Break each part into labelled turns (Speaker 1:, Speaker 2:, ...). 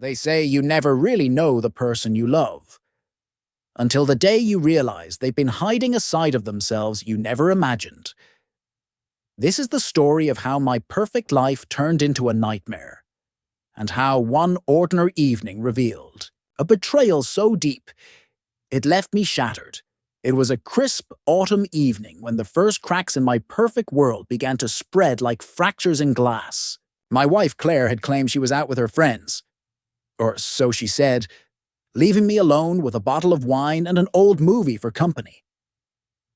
Speaker 1: They say you never really know the person you love, until the day you realize they've been hiding a side of themselves you never imagined. This is the story of how my perfect life turned into a nightmare, and how one ordinary evening revealed a betrayal so deep it left me shattered. It was a crisp autumn evening when the first cracks in my perfect world began to spread like fractures in glass. My wife Claire had claimed she was out with her friends, or so she said, leaving me alone with a bottle of wine and an old movie for company.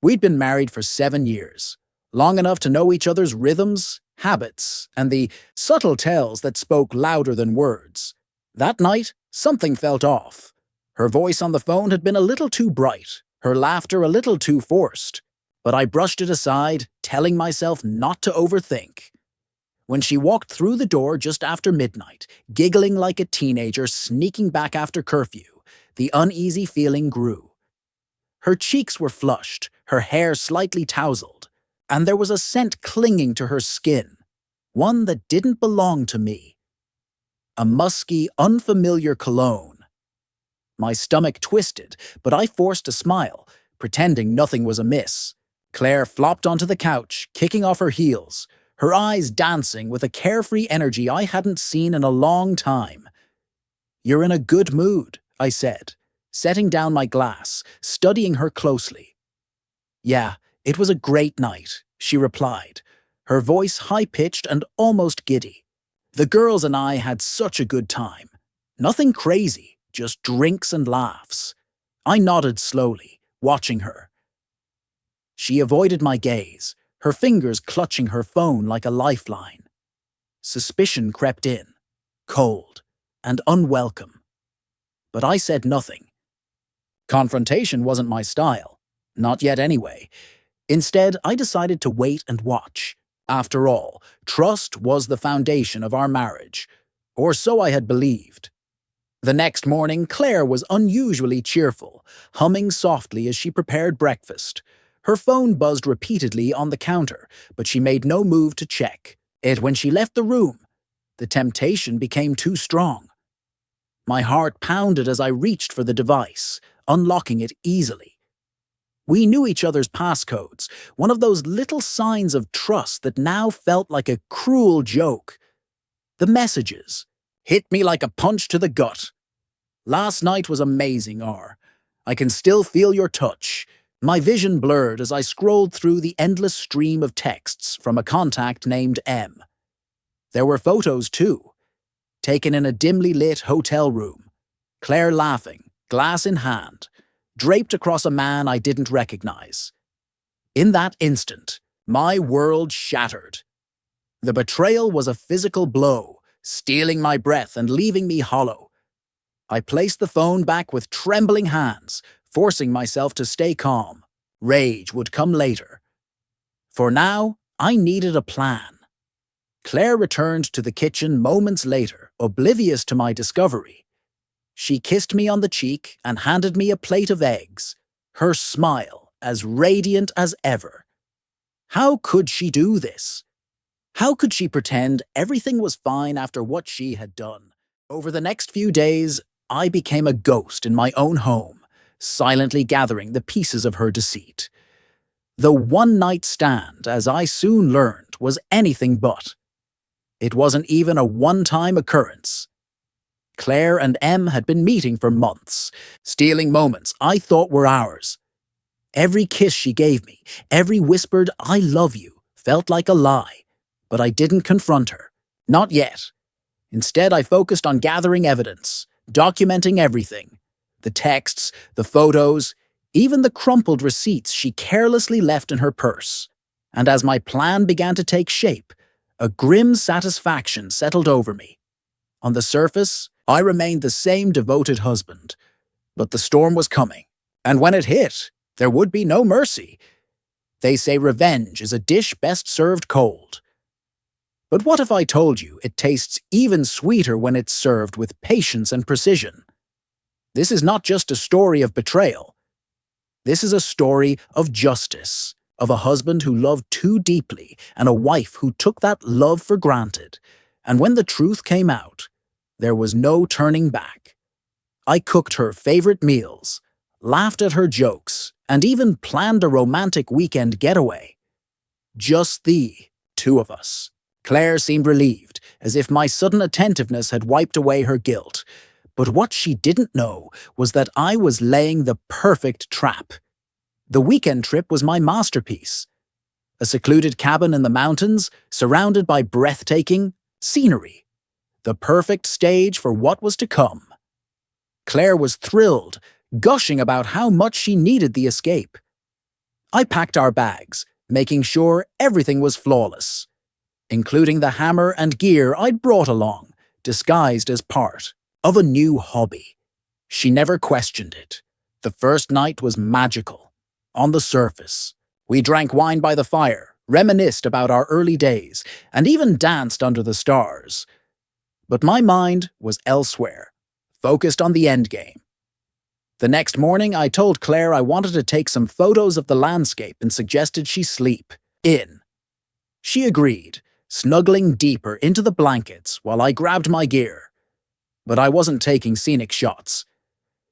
Speaker 1: We'd been married for 7 years, long enough to know each other's rhythms, habits, and the subtle tells that spoke louder than words. That night, something felt off. Her voice on the phone had been a little too bright, her laughter a little too forced, but I brushed it aside, telling myself not to overthink. When she walked through the door just after midnight, giggling like a teenager sneaking back after curfew, the uneasy feeling grew. Her cheeks were flushed, her hair slightly tousled, and there was a scent clinging to her skin, one that didn't belong to me. A musky, unfamiliar cologne. My stomach twisted, but I forced a smile, pretending nothing was amiss. Claire flopped onto the couch, kicking off her heels, her eyes dancing with a carefree energy I hadn't seen in a long time. "You're in a good mood," I said, setting down my glass, studying her closely. "Yeah, it was a great night," she replied, her voice high-pitched and almost giddy. "The girls and I had such a good time. Nothing crazy, just drinks and laughs." I nodded slowly, watching her. She avoided my gaze, her fingers clutching her phone like a lifeline. Suspicion crept in, cold and unwelcome. But I said nothing. Confrontation wasn't my style, not yet anyway. Instead, I decided to wait and watch. After all, trust was the foundation of our marriage, or so I had believed. The next morning, Claire was unusually cheerful, humming softly as she prepared breakfast. Her phone buzzed repeatedly on the counter, but she made no move to check it when she left the room. The temptation became too strong. My heart pounded as I reached for the device, unlocking it easily. We knew each other's passcodes, one of those little signs of trust that now felt like a cruel joke. The messages hit me like a punch to the gut. "Last night was amazing, R. I can still feel your touch." My vision blurred as I scrolled through the endless stream of texts from a contact named M. There were photos, too, taken in a dimly lit hotel room. Claire laughing, glass in hand, draped across a man I didn't recognize. In that instant, my world shattered. The betrayal was a physical blow, stealing my breath and leaving me hollow. I placed the phone back with trembling hands, forcing myself to stay calm. Rage would come later. For now, I needed a plan. Claire returned to the kitchen moments later, oblivious to my discovery. She kissed me on the cheek and handed me a plate of eggs, her smile as radiant as ever. How could she do this? How could she pretend everything was fine after what she had done? Over the next few days, I became a ghost in my own home, silently gathering the pieces of her deceit. The one-night stand, as I soon learned, was anything but. It wasn't even a one-time occurrence. Claire and M had been meeting for months, stealing moments I thought were ours. Every kiss she gave me, every whispered "I love you," felt like a lie, but I didn't confront her. Not yet. Instead, I focused on gathering evidence, documenting everything. The texts, the photos, even the crumpled receipts she carelessly left in her purse. And as my plan began to take shape, a grim satisfaction settled over me. On the surface, I remained the same devoted husband. But the storm was coming, and when it hit, there would be no mercy. They say revenge is a dish best served cold. But what if I told you it tastes even sweeter when it's served with patience and precision? This is not just a story of betrayal. This is a story of justice, of a husband who loved too deeply and a wife who took that love for granted. And when the truth came out, There was no turning back. I cooked her favorite meals, laughed at her jokes, and even planned a romantic weekend getaway. Just the two of us. Claire seemed relieved, as if my sudden attentiveness had wiped away her guilt. But what she didn't know was that I was laying the perfect trap. The weekend trip was my masterpiece. A secluded cabin in the mountains, surrounded by breathtaking scenery. The perfect stage for what was to come. Claire was thrilled, gushing about how much she needed the escape. I packed our bags, making sure everything was flawless, including the hammer and gear I'd brought along, disguised as part of a new hobby. She never questioned it. The first night was magical. On the surface, we drank wine by the fire, reminisced about our early days, and even danced under the stars. But my mind was elsewhere, focused on the endgame. The next morning, I told Claire I wanted to take some photos of the landscape and suggested she sleep in. She agreed, snuggling deeper into the blankets while I grabbed my gear. But I wasn't taking scenic shots.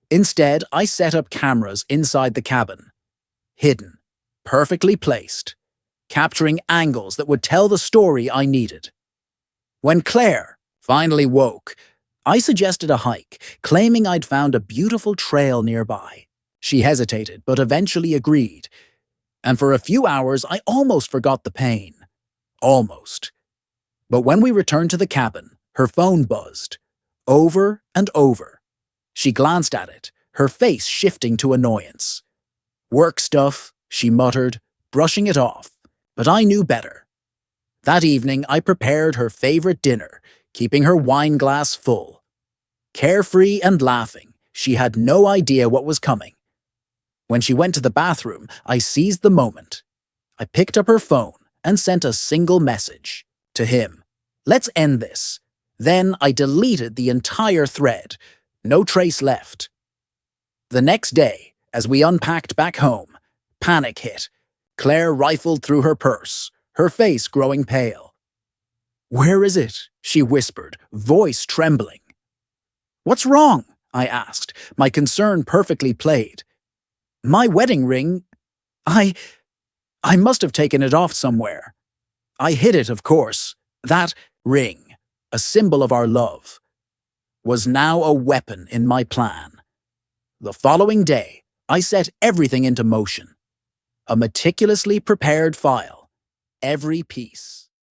Speaker 1: Instead, I set up cameras inside the cabin. Hidden, perfectly placed, capturing angles that would tell the story I needed. When Claire finally woke, I suggested a hike, claiming I'd found a beautiful trail nearby. She hesitated, but eventually agreed. And for a few hours, I almost forgot the pain. Almost. But when we returned to the cabin, her phone buzzed. Over and over. She glanced at it, her face shifting to annoyance. Work stuff, she muttered, brushing it off. But I knew better. That evening, I prepared her favorite dinner, keeping her wine glass full. Carefree and laughing, she had no idea what was coming. When she went to the bathroom, I seized the moment. I picked up her phone and sent a single message. To him. Let's end this. Then I deleted the entire thread. No trace left. The next day, as we unpacked back home, panic hit. Claire rifled through her purse, her face growing pale. "Where is it?" she whispered, voice trembling. "What's wrong?" I asked, my concern perfectly played. "My wedding ring. I must have taken it off somewhere. I hid it, of course. That ring, a symbol of our love, was now a weapon in my plan. The following day, I set everything into motion. A meticulously prepared file, every piece.